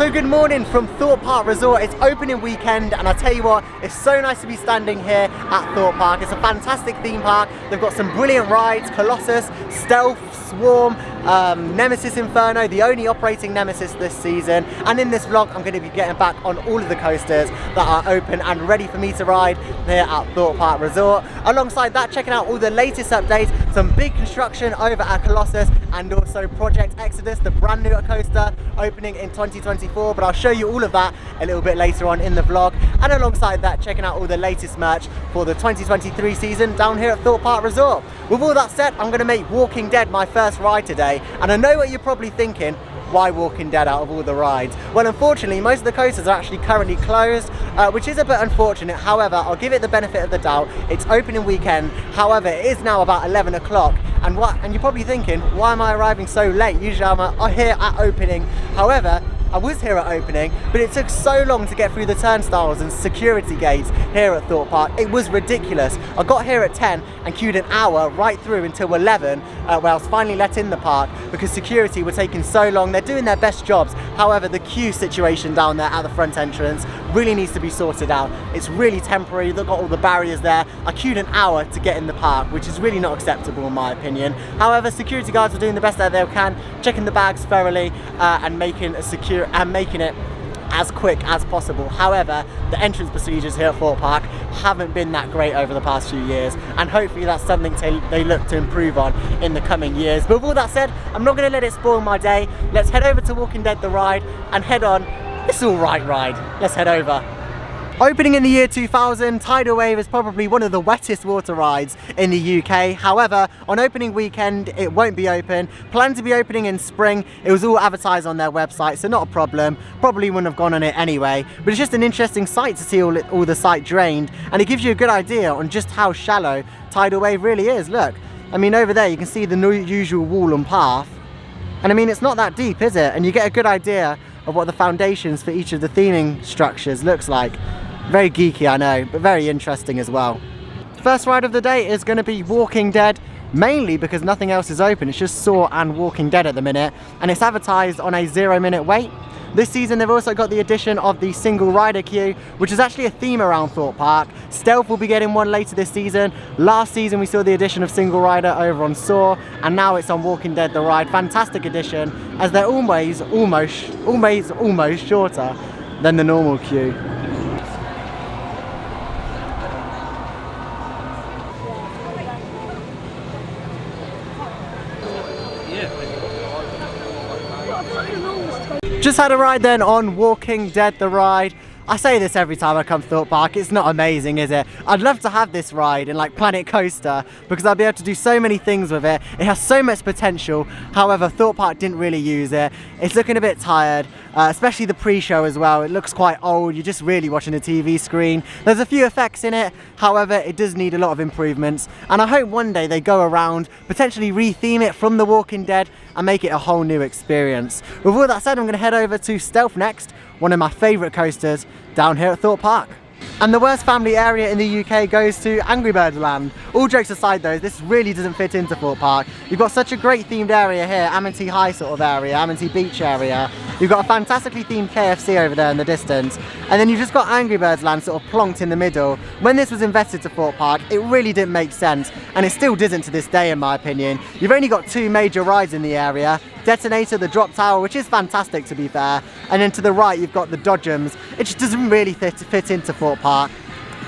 So good morning from Thorpe Park Resort. It's opening weekend and I tell you what, it's so nice to be standing here at Thorpe Park. It's a fantastic theme park. They've got some brilliant rides: Colossus, Stealth, Swarm, Nemesis Inferno, the only operating Nemesis this season. And in this vlog I'm going to be getting back on all of the coasters that are open and ready for me to ride here at Thorpe Park Resort. Alongside that, checking out all the latest updates, some big construction over at Colossus, and also Project Exodus, the brand new coaster opening in 2024, but I'll show you all of that a little bit later on in the vlog. And alongside that, checking out all the latest merch for the 2023 season down here at Thorpe Park Resort. With all that said, I'm going to make Walking Dead my first ride today, and I know what you're probably thinking: why Walking Dead out of all the rides? Well, unfortunately, most of the coasters are actually currently closed, which is a bit unfortunate. However, I'll give it the benefit of the doubt. It's opening weekend. However, it is now about 11 o'clock. And you're probably thinking, why am I arriving so late? Usually I'm here at opening. However, I was here at opening, but it took so long to get through the turnstiles and security gates here at Thorpe Park. It was ridiculous. I got here at 10 and queued an hour right through until 11, where I was finally let in the park because security were taking so long. They're doing their best jobs. However, the queue situation down there at the front entrance really needs to be sorted out. It's really temporary. They've got all the barriers there. I queued an hour to get in the park, which is really not acceptable in my opinion. However, security guards are doing the best that they can, checking the bags thoroughly and making it as quick as possible. However, the entrance procedures here at Thorpe Park haven't been that great over the past few years, and hopefully that's something they look to improve on in the coming years. But with all that said, I'm not going to let it spoil my day. Let's head over to Walking Dead the ride and head on this alright ride. Let's head over. Opening in the year 2000, Tidal Wave is probably one of the wettest water rides in the UK. However, on opening weekend, it won't be open. Planned to be opening in spring. It was all advertised on their website, so not a problem. Probably wouldn't have gone on it anyway. But it's just an interesting sight to see all the site drained, and it gives you a good idea on just how shallow Tidal Wave really is. Look, I mean, over there you can see the usual wall and path. And I mean, it's not that deep, is it? And you get a good idea of what the foundations for each of the theming structures looks like. Very geeky, I know, but very interesting as well. First ride of the day is going to be Walking Dead, mainly because nothing else is open. It's just Saw and Walking Dead at the minute, and it's advertised on a 0-minute wait. This season they've also got the addition of the single rider queue, which is actually a theme around Thorpe Park. Stealth will be getting one later this season. Last season we saw the addition of single rider over on Saw, and now it's on Walking Dead the ride. Fantastic addition, as they're almost shorter than the normal queue. Just had a ride then on Walking Dead the ride. I say this every time I come to Thorpe Park, it's not amazing, is it? I'd love to have this ride in like Planet Coaster because I'll be able to do so many things with it. It has so much potential. However, Thorpe Park didn't really use it. It's looking a bit tired, especially the pre-show as well. It looks quite old. You're just really watching a TV screen. There's a few effects in it. However, it does need a lot of improvements. And I hope one day they go around, potentially re-theme it from The Walking Dead and make it a whole new experience. With all that said, I'm going to head over to Stealth next, one of my favourite coasters down here at Thorpe Park. And the worst family area in the UK goes to Angry Birds Land. All jokes aside though, this really doesn't fit into Thorpe Park. You've got such a great themed area here, Amity High sort of area, Amity Beach area. You've got a fantastically themed KFC over there in the distance. And then you've just got Angry Birds Land sort of plonked in the middle. When this was invested to Thorpe Park, it really didn't make sense. And it still doesn't to this day in my opinion. You've only got two major rides in the area. Detonator, the drop tower, which is fantastic to be fair, and then to the right you've got the Dodgems. It just doesn't really fit into Thorpe Park.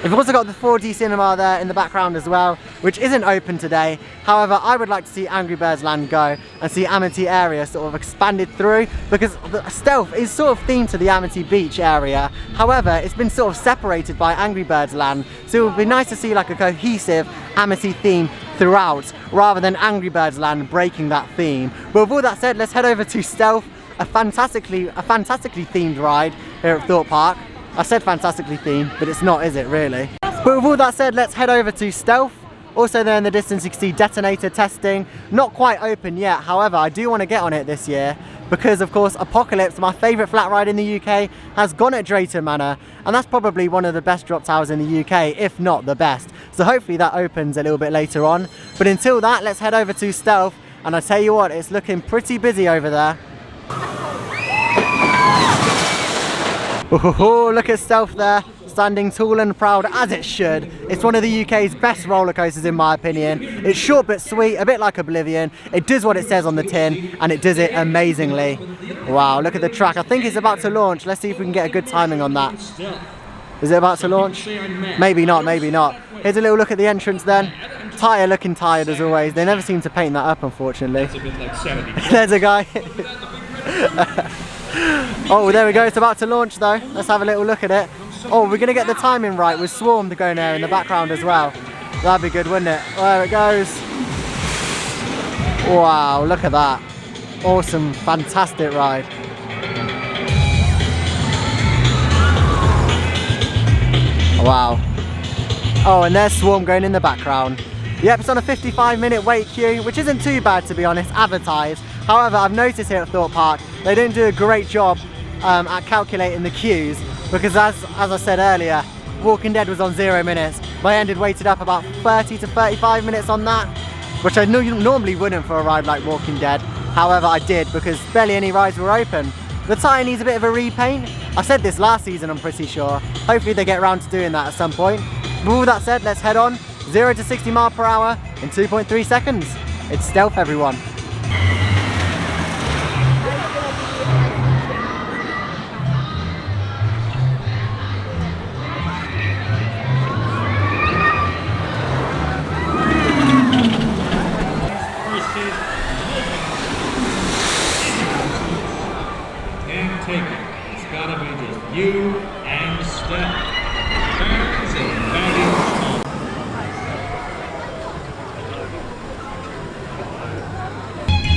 You've also got the 4D cinema there in the background as well, which isn't open today. However, I would like to see Angry Birds Land go and see Amity area sort of expanded through, because the Stealth is sort of themed to the Amity Beach area. However, it's been sort of separated by Angry Birds Land, so it would be nice to see like a cohesive Amity theme throughout, rather than Angry Birds Land breaking that theme. But with all that said, let's head over to Stealth, a fantastically themed ride here at Thorpe Park. I said fantastically themed, but it's not, is it really? But with all that said, let's head over to Stealth. Also there in the distance you can see Detonator testing. Not quite open yet, however I do want to get on it this year because of course Apocalypse, my favourite flat ride in the UK, has gone at Drayton Manor, and that's probably one of the best drop towers in the UK, if not the best. So hopefully that opens a little bit later on. But until that, let's head over to Stealth, and I tell you what, it's looking pretty busy over there. Oh, look at Stealth there, standing tall and proud as it should. It's one of the UK's best roller coasters in my opinion. It's short but sweet, a bit like Oblivion. It does what it says on the tin and it does it amazingly. Wow, look at the track. I think it's about to launch. Let's see if we can get a good timing on that. Is it about to launch? Maybe not, maybe not. Here's a little look at the entrance then. Tyre looking tired as always. They never seem to paint that up, unfortunately. There's a guy. Oh, there we go. It's about to launch though. Let's have a little look at it. Oh, we're going to get the timing right with Swarm to go there in the background as well. That'd be good, wouldn't it? There it goes. Wow, look at that. Awesome, fantastic ride. Wow. Oh, and there's Swarm going in the background. Yep, it's on a 55-minute wait queue, which isn't too bad to be honest, advertised. However, I've noticed here at Thorpe Park, they don't do a great job at calculating the queues, because as I said earlier, Walking Dead was on 0 minutes. My end had waited up about 30 to 35 minutes on that, which I normally wouldn't for a ride like Walking Dead. However, I did because barely any rides were open. The tyre needs a bit of a repaint. I said this last season, I'm pretty sure. Hopefully they get around to doing that at some point. But with all that said, let's head on. 0 to 60 miles per hour in 2.3 seconds. It's Stealth, everyone. It's gotta be just you and Steph.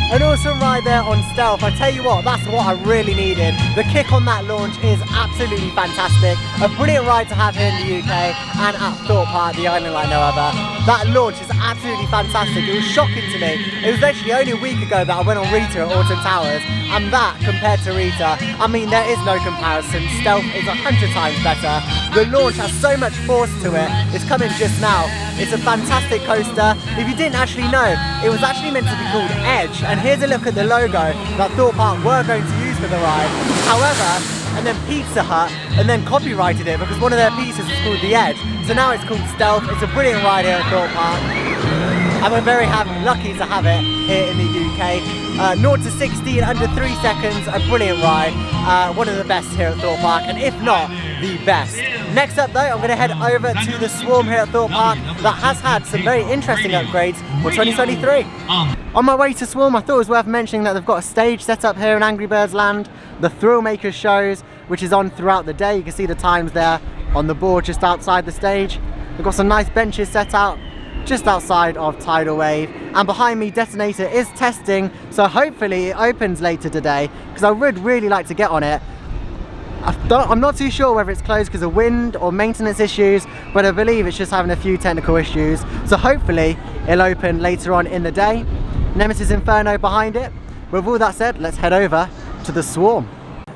An awesome ride there on Stealth. I tell you what, that's what I really needed. The kick on that launch is absolutely fantastic. A brilliant ride to have here in the UK and at Thorpe Park, the island like no other. That launch is absolutely fantastic. It was shocking to me. It was literally only a week ago that I went on Rita at Alton Towers, and that compared to Rita, I mean there is no comparison. Stealth is 100 times better. The launch has so much force to it. It's coming just now. It's a fantastic coaster. If you didn't actually know, it was actually meant to be called Edge, and here's a look at the logo that Thorpe Park were going to use for the ride. However, and then Pizza Hut and then copyrighted it because one of their pieces was called The Edge. So now it's called Stealth. It's a brilliant ride here at Thorpe Park. And we're very lucky to have it here in the UK. 0 to 60 in under 3 seconds, a brilliant ride. One of the best here at Thorpe Park, and if not, the best. Next up though, I'm going to head over to the Swarm here at Thorpe Park that has had some very interesting upgrades for 2023. On my way to Swarm, I thought it was worth mentioning that they've got a stage set up here in Angry Birds Land. The Thrill Maker shows, which is on throughout the day. You can see the times there on the board just outside the stage. They've got some nice benches set out just outside of Tidal Wave, and behind me Detonator is testing, so hopefully it opens later today because I would really like to get on it. I'm not too sure whether it's closed because of wind or maintenance issues, but I believe it's just having a few technical issues, so hopefully it'll open later on in the day. Nemesis Inferno behind it. With all that said, let's head over to the Swarm.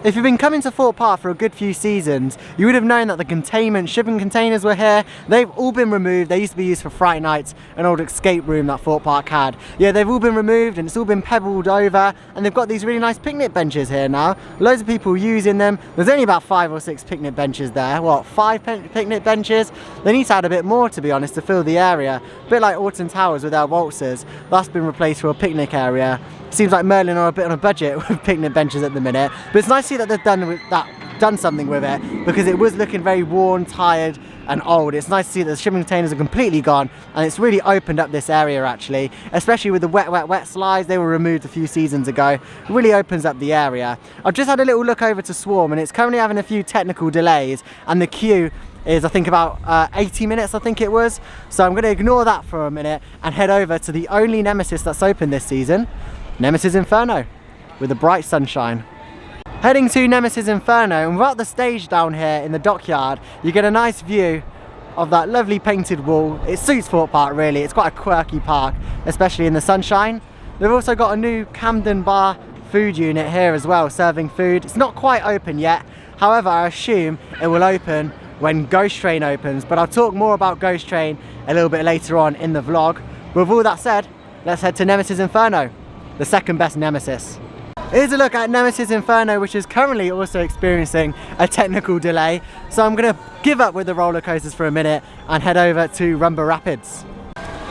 If you've been coming to Thorpe Park for a good few seasons, you would have known that the containment shipping containers were here. They've all been removed. They used to be used for Fright Nights, an old escape room that Thorpe Park had. Yeah, they've all been removed and it's all been pebbled over, and they've got these really nice picnic benches here now. Loads of people using them. There's only about 5 or 6 picnic benches there. What, 5 picnic benches? They need to add a bit more, to be honest, to fill the area. A bit like Alton Towers with their waltzers. That's been replaced for a picnic area. Seems like Merlin are a bit on a budget with picnic benches at the minute, but it's nice to see that they've done something with it, because it was looking very worn, tired and old. It's nice to see that the shipping containers are completely gone, and it's really opened up this area actually, especially with the wet slides. They were removed a few seasons ago. It really opens up the area. I've just had a little look over to Swarm, and it's currently having a few technical delays, and the queue is I think about 80 minutes I think it was. So I'm going to ignore that for a minute and head over to the only Nemesis that's open this season, Nemesis Inferno, with the bright sunshine. Heading to Nemesis Inferno, and without the stage down here in the dockyard, you get a nice view of that lovely painted wall. It suits Thorpe Park really. It's quite a quirky park, especially in the sunshine. They've also got a new Camden Bar food unit here as well, serving food. It's not quite open yet, however I assume it will open when Ghost Train opens, but I'll talk more about Ghost Train a little bit later on in the vlog. With all that said, let's head to Nemesis Inferno, the second best Nemesis. Here's a look at Nemesis Inferno, which is currently also experiencing a technical delay. So I'm going to give up with the roller coasters for a minute and head over to Rumba Rapids.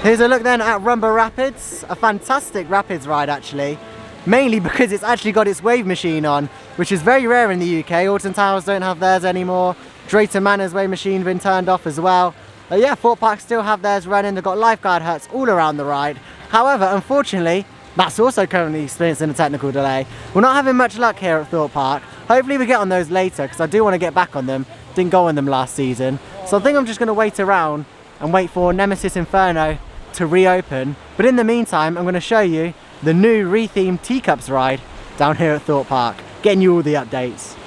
Here's a look then at Rumba Rapids, a fantastic rapids ride actually. Mainly because it's actually got its wave machine on, which is very rare in the UK. Alton Towers don't have theirs anymore. Drayton Manor's wave machine been turned off as well. But yeah, Thorpe Park still have theirs running. They've got lifeguard huts all around the ride. However, unfortunately, that's also currently experiencing a technical delay. We're not having much luck here at Thorpe Park. Hopefully we get on those later, because I do want to get back on them. Didn't go on them last season. So I think I'm just going to wait around and wait for Nemesis Inferno to reopen. But in the meantime, I'm going to show you the new rethemed teacups ride down here at Thorpe Park, getting you all the updates.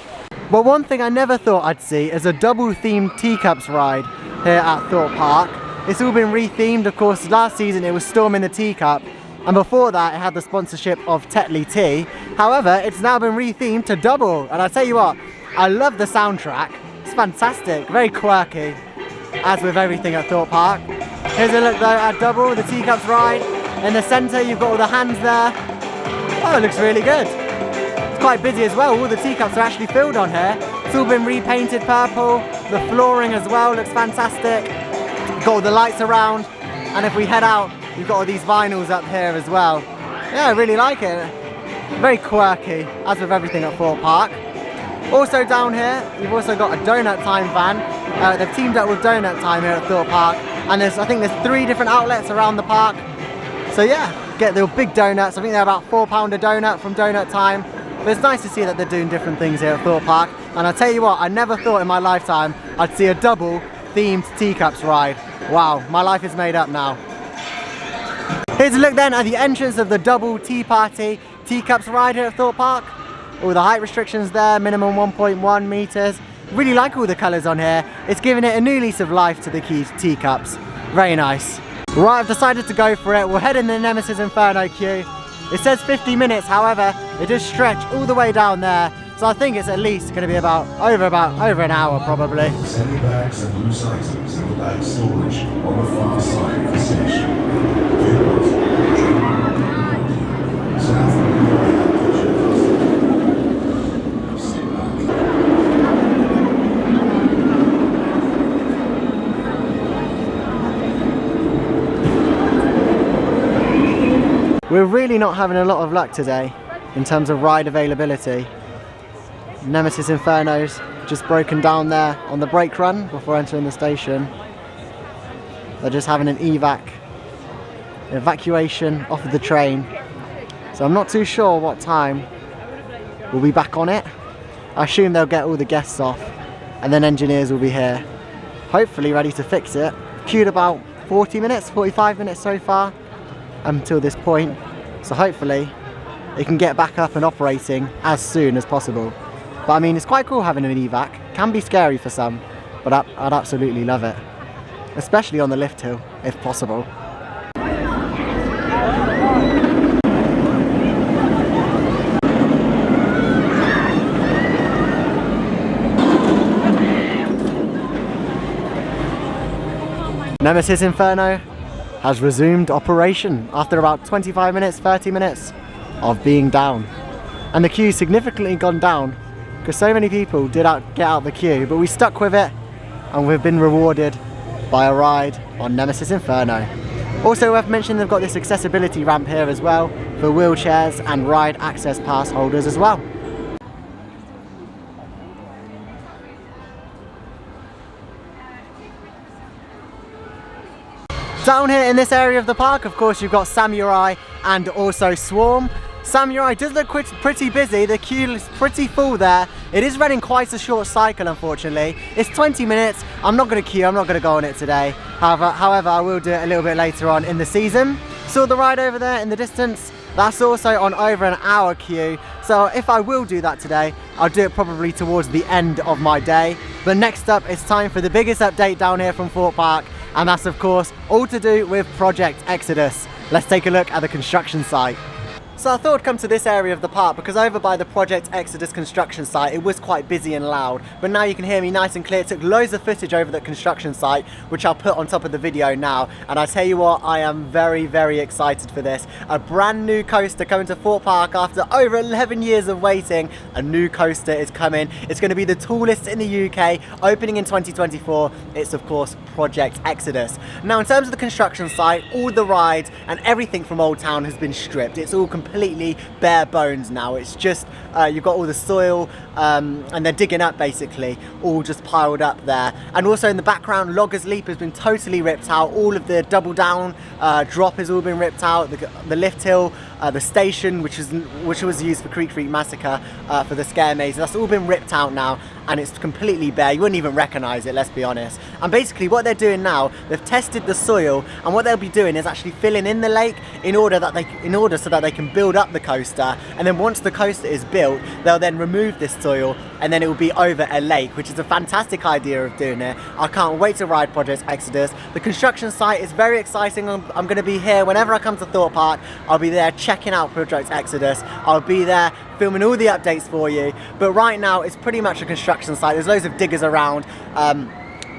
But one thing I never thought I'd see is a double themed teacups ride here at Thorpe Park. It's all been rethemed. Of course, last season it was Storm in the Teacup, and before that it had the sponsorship of Tetley Tea. However, it's now been rethemed to double, and I tell you what, I love the soundtrack. It's fantastic, very quirky, as with everything at Thorpe Park. Here's a look though at double, the teacups ride. In the centre you've got all the hands there. Oh, it looks really good. It's quite busy as well. All the teacups are actually filled on here. It's all been repainted purple. The flooring as well looks fantastic. Got all the lights around. And if we head out, you've got all these vinyls up here as well. Yeah, I really like it. Very quirky, as with everything at Thorpe Park. Also down here, you've also got a Donut Time van. They've teamed up with Donut Time here at Thorpe Park. And I think there's 3 different outlets around the park. So yeah, get the big donuts. I think they're about £4 a donut from Donut Time. But it's nice to see that they're doing different things here at Thorpe Park. And I'll tell you what, I never thought in my lifetime I'd see a double themed teacups ride. Wow, my life is made up now. Here's a look then at the entrance of the double tea party teacups ride here at Thorpe Park. All the height restrictions there, minimum 1.1 meters. Really like all the colours on here. It's giving it a new lease of life to the teacups. Very nice. Right, I've decided to go for it. We'll head in the Nemesis Inferno queue. It says 50 minutes, however, it does stretch all the way down there. So I think it's at least going to be about over an hour probably. Semi bags and loose items in the bag storage on the far side of the station. We're really not having a lot of luck today in terms of ride availability. Nemesis Inferno's just broken down there on the brake run before entering the station. They're just having an evacuation off of the train. So I'm not too sure what time we'll be back on it. I assume they'll get all the guests off and then engineers will be here, hopefully ready to fix it. Queued about 40 minutes, 45 minutes so far until this point. So hopefully it can get back up and operating as soon as possible. But I mean, it's quite cool having an evac. Can be scary for some, but I'd absolutely love it. Especially on the lift hill, if possible. Nemesis Inferno has resumed operation after about 25 minutes, 30 minutes of being down. And the queue's significantly gone down because so many people did get out the queue, but we stuck with it and we've been rewarded by a ride on Nemesis Inferno. Also worth mentioning, they've got this accessibility ramp here as well for wheelchairs and ride access pass holders as well. Down here in this area of the park, of course, you've got Samurai and also Swarm. Samurai does look pretty busy. The queue is pretty full there. It is running quite a short cycle, unfortunately. It's 20 minutes. I'm not going to queue. I'm not going to go on it today. However, I will do it a little bit later on in the season. Saw the ride over there in the distance. That's also on over an hour queue. So if I will do that today, I'll do it probably towards the end of my day. But next up, it's time for the biggest update down here from Thorpe Park. And that's, of course, all to do with Project Exodus. Let's take a look at the construction site. So I thought I'd come to this area of the park because over by the Project Exodus construction site it was quite busy and loud, but now you can hear me nice and clear. It took loads of footage over the construction site, which I'll put on top of the video now, and I tell you what, I am very, very excited for this. A brand new coaster coming to Thorpe Park after over 11 years of waiting. A new coaster is coming. It's going to be the tallest in the UK, opening in 2024. It's of course Project Exodus. Now in terms of the construction site, all the rides and everything from Old Town has been stripped. It's all completely bare bones now. It's just you've got all the soil and they're digging up basically, all just piled up there. And also in the background, Loggers Leap has been totally ripped out. All of the double down drop has all been ripped out. The lift hill, the station, which was used for Creek Freak Massacre for the scare maze, that's all been ripped out now, and it's completely bare. You wouldn't even recognise it, let's be honest. And basically what they're doing now, they've tested the soil, and what they'll be doing is actually filling in the lake in order so that they can build up the coaster. And then once the coaster is built, they'll then remove this soil, and then it will be over a lake, which is a fantastic idea of doing it. I can't wait to ride Project Exodus. The construction site is very exciting. I'm going to be here whenever I come to Thorpe Park. I'll be there checking out Project Exodus. I'll be there filming all the updates for you. But right now it's pretty much a construction site. There's loads of diggers around.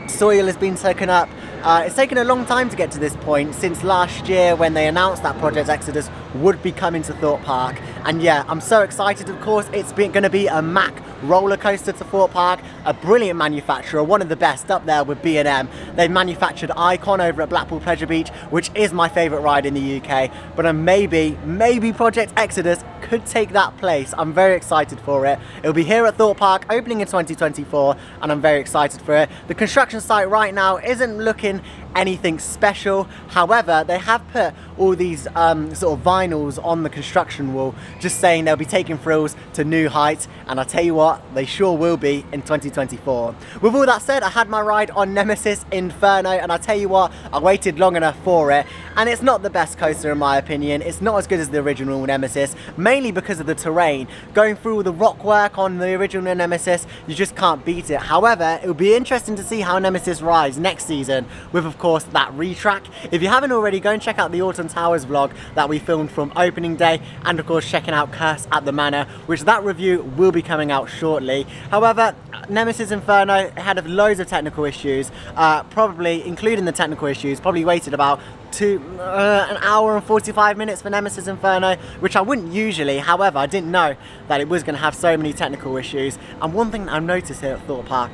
Soil has been taken up. It's taken a long time to get to this point, since last year when they announced that Project Exodus would be coming to Thorpe Park. And yeah, I'm so excited. Of course, it's going to be a Mack roller coaster to Thorpe Park, a brilliant manufacturer, one of the best up there with B&M. They manufactured Icon over at Blackpool Pleasure Beach, which is my favourite ride in the UK. But maybe Project Exodus could take that place. I'm very excited for it. It'll be here at Thorpe Park, opening in 2024, and I'm very excited for it. The construction site right now isn't looking anything special. However, they have put all these sort of vinyls on the construction wall, just saying they'll be taking thrills to new heights, and I tell you what, they sure will be in 2024. With all that said, I had my ride on Nemesis Inferno, and I tell you what, I waited long enough for it, and it's not the best coaster in my opinion. It's not as good as the original Nemesis, mainly because of the terrain. Going through all the rock work on the original Nemesis, you just can't beat it. However, it will be interesting to see how Nemesis rides next season with, of course, that RETRACK. If you haven't already, go and check out the Alton Towers vlog that we filmed from opening day, and of course checking out Curse at the Manor, which that review will be coming out shortly. However, Nemesis Inferno had loads of technical issues, probably including the technical issues, probably waited about an hour and 45 minutes for Nemesis Inferno, which I wouldn't usually. However, I didn't know that it was going to have so many technical issues. And one thing that I've noticed here at Thorpe Park,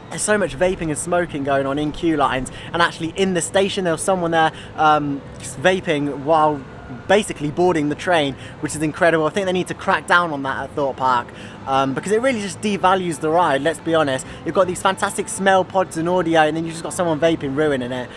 there's so much vaping and smoking going on in queue lines, and actually in the station there was someone there just vaping while basically boarding the train, which is incredible. I think they need to crack down on that at Thorpe Park, because it really just devalues the ride, let's be honest. You've got these fantastic smell pods and audio, and then you've just got someone vaping ruining it.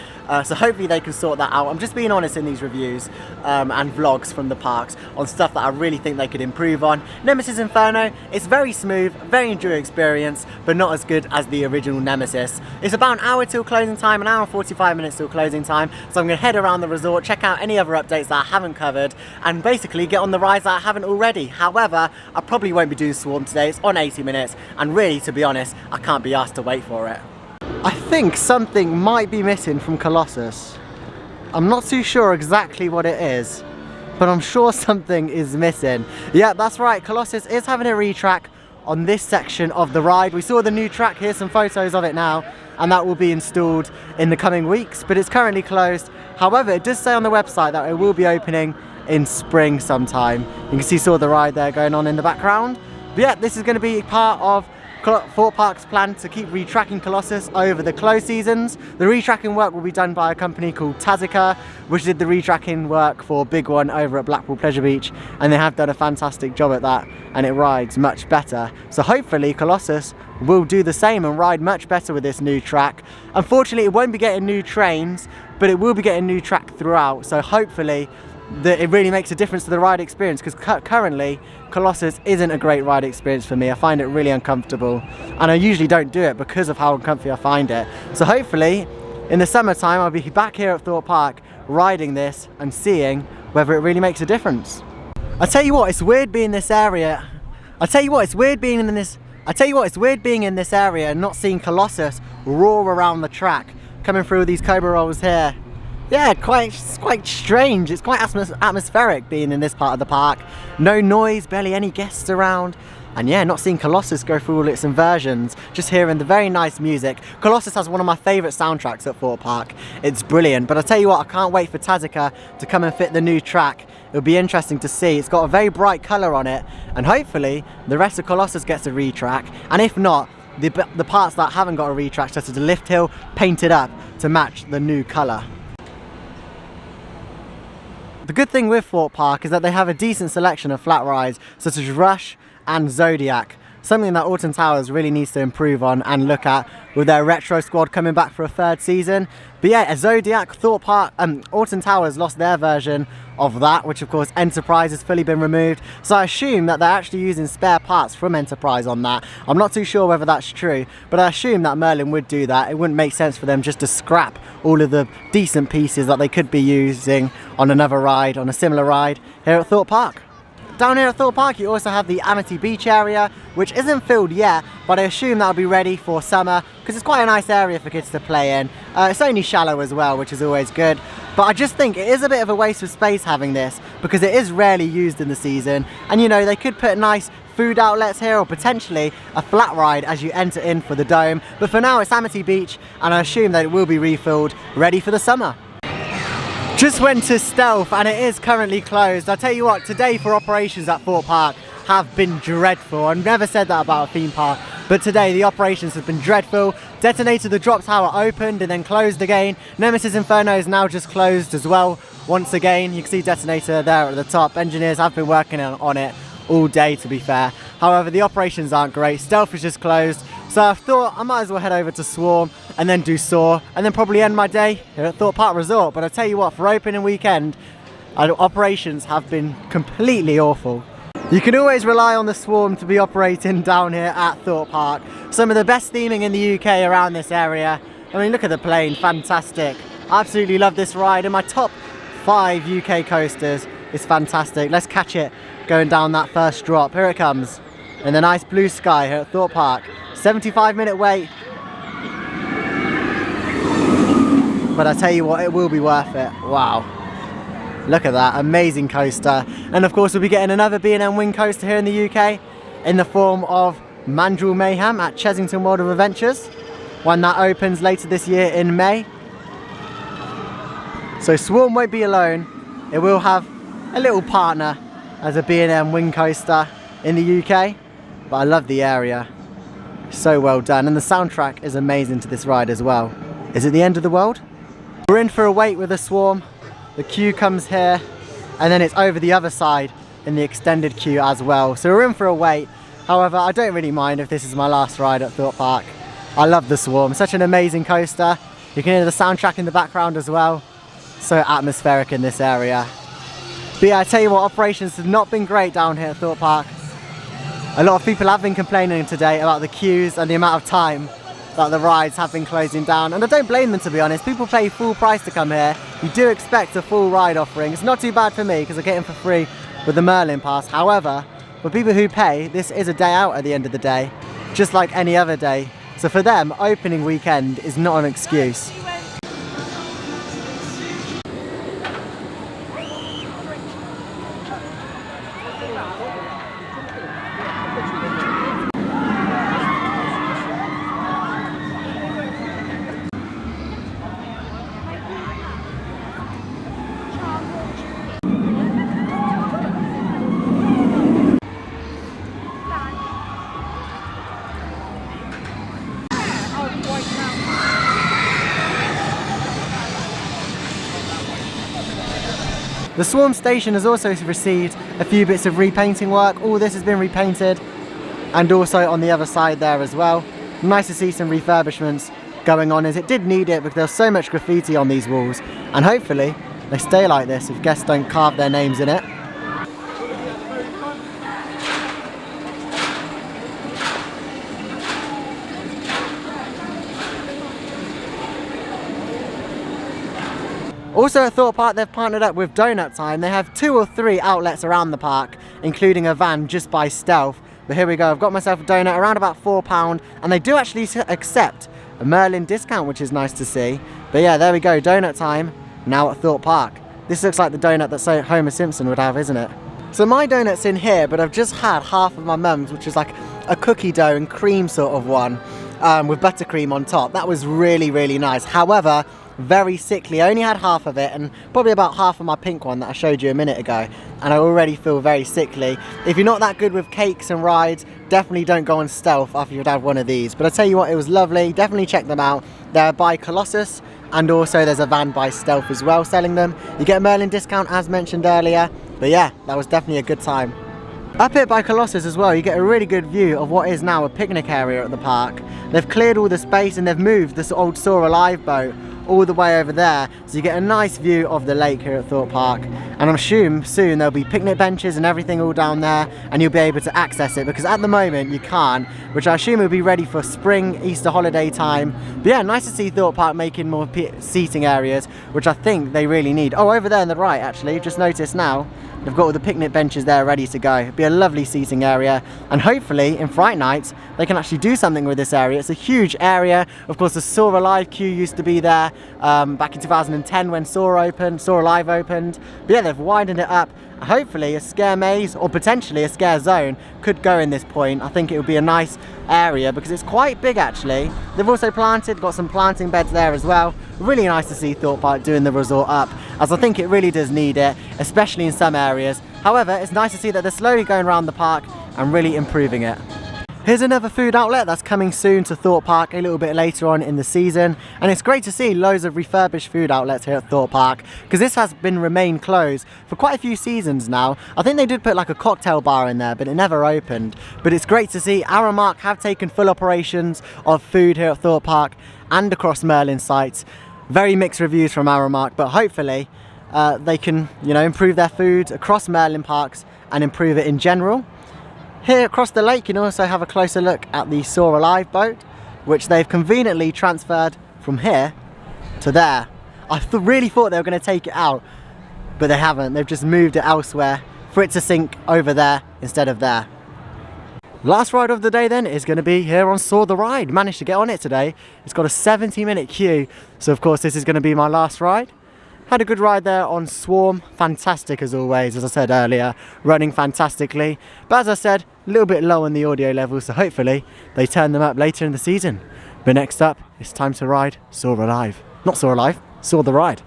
So hopefully they can sort that out. I'm just being honest in these reviews and vlogs from the parks on stuff that I really think they could improve on. Nemesis Inferno, it's very smooth, very enjoyable experience, but not as good as the original Nemesis. It's about an hour till closing time, an hour and 45 minutes till closing time, so I'm going to head around the resort, check out any other updates that I haven't covered, and basically get on the rides that I haven't already. However, I probably won't be doing Swarm today. It's on 80 minutes, and really, to be honest, I can't be asked to wait for it. I think something might be missing from Colossus. I'm not too sure exactly what it is, but I'm sure something is missing. Yeah, that's right, Colossus is having a RETRACK on this section of the ride. We saw the new track, here's some photos of it now, and that will be installed in the coming weeks, but it's currently closed. However, it does say on the website that it will be opening in spring sometime. You can see sort of the ride there going on in the background. But yeah, this is going to be part of Thorpe Park's plan to keep retracking Colossus over the close seasons. The retracking work will be done by a company called Taziker, which did the retracking work for Big One over at Blackpool Pleasure Beach, and they have done a fantastic job at that, and it rides much better. So hopefully Colossus will do the same and ride much better with this new track. Unfortunately, it won't be getting new trains, but it will be getting new track throughout, so hopefully it really makes a difference to the ride experience, because currently Colossus isn't a great ride experience for me. I find it really uncomfortable, and I usually don't do it because of how uncomfy I find it. So hopefully in the summertime I'll be back here at Thorpe Park riding this and seeing whether it really makes a difference. I tell you what, it's weird being in this area. It's weird being in this area and not seeing Colossus roar around the track, coming through these cobra rolls here. Yeah, it's quite strange. It's quite atmospheric being in this part of the park. No noise, barely any guests around. And yeah, not seeing Colossus go through all its inversions, just hearing the very nice music. Colossus has one of my favourite soundtracks at Thorpe Park. It's brilliant, but I tell you what, I can't wait for Taziker to come and fit the new track. It'll be interesting to see. It's got a very bright colour on it, and hopefully the rest of Colossus gets a retrack, and if not, the parts that haven't got a retrack, such as the lift hill, painted up to match the new colour. The good thing with Thorpe Park is that they have a decent selection of flat rides, such as Rush and Zodiac, something that Alton Towers really needs to improve on and look at with their retro squad coming back for a third season. But yeah, a Zodiac, Thorpe Park, Alton Towers lost their version of that, which of course Enterprise has fully been removed, so I assume that they're actually using spare parts from Enterprise on that. I'm not too sure whether that's true, but I assume that Merlin would do that. It wouldn't make sense for them just to scrap all of the decent pieces that they could be using on another ride, on a similar ride here at Thorpe Park. Down here at Thorpe Park you also have the Amity Beach area, which isn't filled yet, but I assume that'll be ready for summer because it's quite a nice area for kids to play in. It's only shallow as well, which is always good, but I just think it is a bit of a waste of space having this because it is rarely used in the season, and you know, they could put nice food outlets here or potentially a flat ride as you enter in for the dome, but for now it's Amity Beach and I assume that it will be refilled, ready for the summer. Just went to Stealth and it is currently closed. I'll tell you what, today for operations at Thorpe Park have been dreadful. I've never said that about a theme park, but today the operations have been dreadful. Detonator the Drop Tower opened and then closed again. Nemesis Inferno is now just closed as well once again. You can see Detonator there at the top. Engineers have been working on it all day, to be fair. However, the operations aren't great. Stealth is just closed, so I thought I might as well head over to Swarm and then do Soar and then probably end my day here at Thorpe Park Resort. But I tell you what, for opening weekend, operations have been completely awful. You can always rely on the Swarm to be operating down here at Thorpe Park. Some of the best theming in the UK around this area. I mean, look at the plane, fantastic. I absolutely love this ride, and my top 5 UK coasters is fantastic. Let's catch it going down that first drop. Here it comes in the nice blue sky here at Thorpe Park. 75-minute wait, but I tell you what, it will be worth it. Wow, look at that amazing coaster. And of course we'll be getting another B&M Wing coaster here in the UK in the form of Mandrill Mayhem at Chessington World of Adventures, when that opens later this year in May. So Swarm won't be alone, it will have a little partner as a B&M Wing coaster in the UK. But I love the area, so well done, and the soundtrack is amazing to this ride as well. Is it the end of the world? We're in for a wait with the Swarm. The queue comes here and then it's over the other side in the extended queue as well, so we're in for a wait. However, I don't really mind if this is my last ride at Thorpe Park. I love the Swarm, such an amazing coaster. You can hear the soundtrack in the background as well, so atmospheric in this area. But yeah, I tell you what, operations have not been great down here at Thorpe Park. A lot of people have been complaining today about the queues and the amount of time that the rides have been closing down, and I don't blame them, to be honest. People pay full price to come here. You do expect a full ride offering. It's not too bad for me because I get in for free with the Merlin pass. However, for people who pay, this is a day out at the end of the day, just like any other day. So for them, opening weekend is not an excuse. The Swarm station has also received a few bits of repainting work. All this has been repainted, and also on the other side there as well. Nice to see some refurbishments going on, as it did need it because there's so much graffiti on these walls, and hopefully they stay like this if guests don't carve their names in it. Also at Thorpe Park, they've partnered up with Donut Time. They have 2 or 3 outlets around the park, including a van just by Stealth. But here we go, I've got myself a donut around about £4, and they do actually accept a Merlin discount, which is nice to see. But yeah, there we go, Donut Time. now at Thorpe Park. This looks like the donut that Homer Simpson would have, isn't it? So my donut's in here, but I've just had half of my mum's, which is like a cookie dough and cream sort of one, with buttercream on top. That was really, really nice. However, very sickly. I only had half of it and probably about half of my pink one that I showed you a minute ago, and I already feel very sickly. If you're not that good with cakes and rides, definitely don't go on Stealth after you've had one of these. But I tell you what, it was lovely. Definitely check them out. They're by Colossus, and also there's a van by Stealth as well selling them. You get a Merlin discount as mentioned earlier. But yeah, that was definitely a good time. Up here by Colossus as well, you get a really good view of what is now a picnic area at the park. They've cleared all the space and they've moved this old Soar Alive boat all the way over there, so you get a nice view of the lake here at Thorpe Park. And I'm sure soon there'll be picnic benches and everything all down there, and you'll be able to access it, because at the moment you can't, which I assume will be ready for spring, Easter holiday time. But yeah, nice to see Thorpe Park making more seating areas, which I think they really need. Oh, over there on the right actually, just noticed now, they've got all the picnic benches there ready to go. It'll be a lovely seating area, and hopefully in Fright Night they can actually do something with this area. It's a huge area. Of course, the Soar Alive queue used to be there back in 2010 when Soar Alive opened. But yeah, they've widened it up. Hopefully a scare maze or potentially a scare zone could go in this point. I think it would be a nice area because it's quite big actually. They've also got some planting beds there as well. Really nice to see Thorpe Park doing the resort up, as I think it really does need it, especially in some areas. However, it's nice to see that they're slowly going around the park and really improving it. Here's another food outlet that's coming soon to Thorpe Park a little bit later on in the season, and it's great to see loads of refurbished food outlets here at Thorpe Park, because this has remained closed for quite a few seasons now. I think they did put like a cocktail bar in there, but it never opened. But it's great to see Aramark have taken full operations of food here at Thorpe Park and across Merlin sites. Very mixed reviews from Aramark, but hopefully they can, improve their food across Merlin parks and improve it in general. Here across the lake you can also have a closer look at the Soar Alive boat, which they've conveniently transferred from here to there. I really thought they were going to take it out, but they haven't. They've just moved it elsewhere for it to sink over there instead of there. Last ride of the day then is going to be here on Soar the Ride. Managed to get on it today. It's got a 70-minute queue, so of course this is going to be my last ride. Had a good ride there on Swarm, fantastic as always, as I said earlier, running fantastically. But as I said, a little bit low on the audio level, so hopefully they turn them up later in the season. But next up, it's time to ride Soar Alive. Not Soar Alive, Soar the Ride.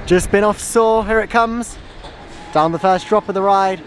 Just been off Soar, here it comes. Down the first drop of the ride.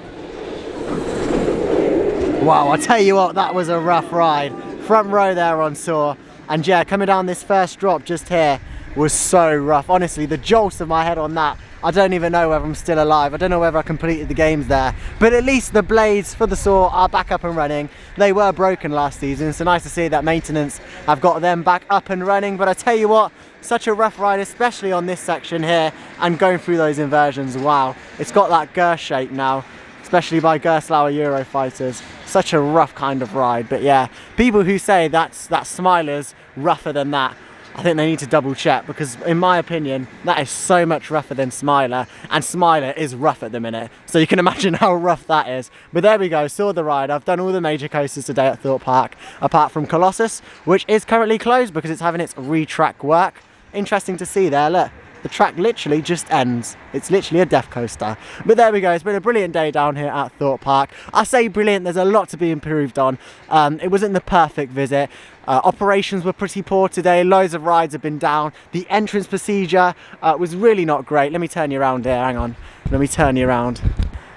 Wow, I tell you what, that was a rough ride. Front row there on Soar. And yeah, coming down this first drop just here was so rough. Honestly, the jolts of my head on that, I don't even know whether I'm still alive. I don't know whether I completed the games there. But at least the blades for the Soar are back up and running. They were broken last season, so nice to see that maintenance have got them back up and running. But I tell you what, such a rough ride, especially on this section here and going through those inversions. Wow, it's got that Gersh shape now, especially by Gerstlauer Eurofighters. Such a rough kind of ride. But yeah, people who say that Smiler's rougher than that, I think they need to double check, because in my opinion that is so much rougher than Smiler, and Smiler is rough at the minute, so you can imagine how rough that is. But there we go, Saw the Ride. I've done all the major coasters today at Thorpe Park, apart from Colossus, which is currently closed because it's having its RETRACK work. Interesting to see there, look, the track literally just ends. It's literally a death coaster. But there we go, it's been a brilliant day down here at Thorpe Park. I say brilliant, there's a lot to be improved on. It wasn't the perfect visit. Operations were pretty poor today, loads of rides have been down. The entrance procedure was really not great. Let me turn you around here, hang on. Let me turn you around.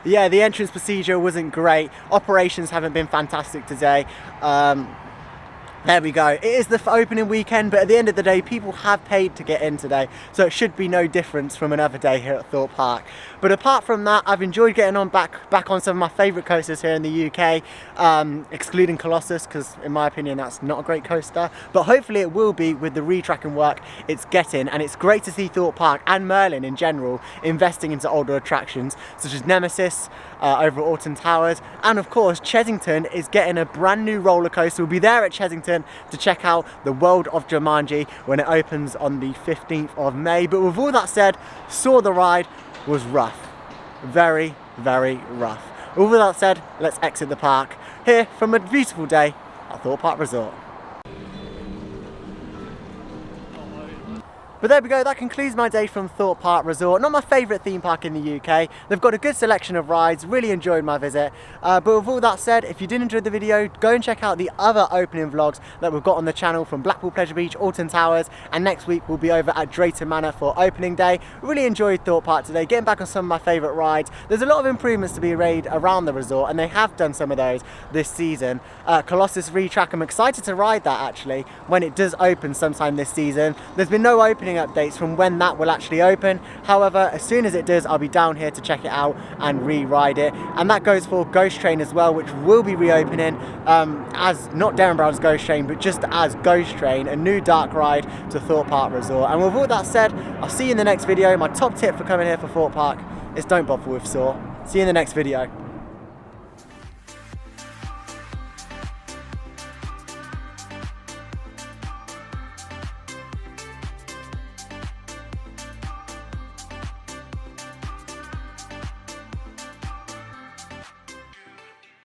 Yeah, the entrance procedure wasn't great. Operations haven't been fantastic today. There we go. It is the opening weekend, but at the end of the day, people have paid to get in today, so it should be no difference from another day here at Thorpe Park. But apart from that, I've enjoyed getting on back on some of my favourite coasters here in the UK, excluding Colossus, because in my opinion that's not a great coaster. But hopefully it will be with the retracking work it's getting, and it's great to see Thorpe Park and Merlin in general investing into older attractions such as Nemesis over at Alton Towers, and of course Chessington is getting a brand new roller coaster. We'll be there at Chessington to check out the World of Jumanji when it opens on the 15th of May. But with all that said, saw the ride was rough. Very, very rough. With all that said, let's exit the park here from a beautiful day at Thorpe Park Resort. But there we go, that concludes my day from Thorpe Park Resort. Not my favourite theme park in the UK. They've got a good selection of rides, really enjoyed my visit. But with all that said, if you did enjoy the video, go and check out the other opening vlogs that we've got on the channel from Blackpool Pleasure Beach, Alton Towers, and next week we'll be over at Drayton Manor for opening day. Really enjoyed Thorpe Park today, getting back on some of my favourite rides. There's a lot of improvements to be made around the resort, and they have done some of those this season. Colossus RETRACK, I'm excited to ride that actually when it does open sometime this season. There's been no opening updates from when that will actually open. However, as soon as it does, I'll be down here to check it out and re-ride it. And that goes for Ghost Train as well, which will be reopening as not Derrens Browns Ghost Train, but just as Ghost Train, a new dark ride to Thorpe Park Resort. And with all that said, I'll see you in the next video. My top tip for coming here for Thorpe Park is don't bother with Saw. See you in the next video.